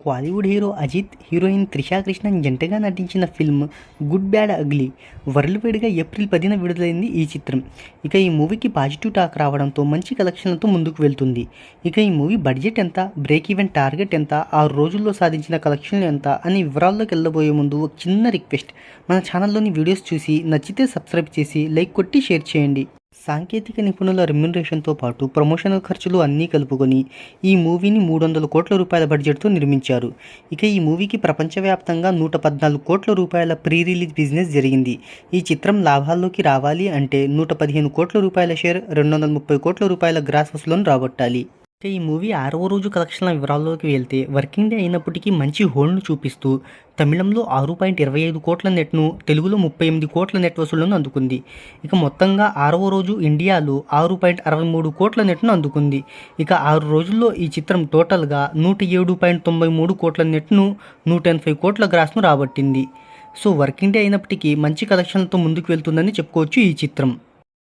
Bollywood hero Ajit, heroine Trisha Krishnan జంటగా నటించిన film 'good bad ugly' world వైడ్గా ఏప్రిల్ 10న విడుదలైంది ఈ చిత్రం. ఇక ఈ మూవీకి పాజిటివ్ టాక్ రావడంతో మంచి కలెక్షన్లతో ముందుకు వెళ్తుంది. ఇక ఈ మూవీ బడ్జెట్ ఎంత, బ్రేక్ ఈవెన్ టార్గెట్ ఎంత, 6 రోజుల్లో సాధించిన కలెక్షన్లు ఎంత అని వివరాల్లోకి వెళ్ళబోయే ముందు ఒక చిన్న రిక్వెస్ట్, మన ఛానల్లోని వీడియోస్ చూసి నచ్చితే సబ్స్క్రైబ్ చేసి లైక్ కొట్టి షేర్ చేయండి. సాంకేతిక నిపుణుల రెమ్యునరేషన్తో పాటు ప్రమోషనల్ ఖర్చులు అన్నీ కలుపుకొని ఈ మూవీని 300 కోట్ల రూపాయల బడ్జెట్తో నిర్మించారు. ఇక ఈ మూవీకి ప్రపంచవ్యాప్తంగా 114 కోట్ల రూపాయల ప్రీ రిలీజ్ బిజినెస్ జరిగింది. ఈ చిత్రం లాభాల్లోకి రావాలి అంటే 115 కోట్ల రూపాయల షేర్, 230 కోట్ల రూపాయల గ్రాస్ వసూలను రాబట్టాలి. ఇక ఈ మూవీ 6వ రోజు కలెక్షన్ల వివరాల్లోకి వెళ్తే వర్కింగ్ డే అయినప్పటికీ మంచి హోల్డ్ను చూపిస్తూ తమిళంలో 6.25 కోట్ల నెట్ను, తెలుగులో 38 కోట్ల నెట్ వసూళ్లను అందుకుంది. ఇక మొత్తంగా 6వ రోజు ఇండియాలో 6.63 కోట్ల నెట్ను అందుకుంది. ఇక 6 రోజుల్లో ఈ చిత్రం టోటల్గా 107.93 కోట్ల నెట్ను, 180 కోట్ల గ్రాస్ను రాబట్టింది. సో వర్కింగ్ డే అయినప్పటికీ మంచి కలెక్షన్లతో ముందుకు వెళ్తుందని చెప్పుకోవచ్చు ఈ చిత్రం.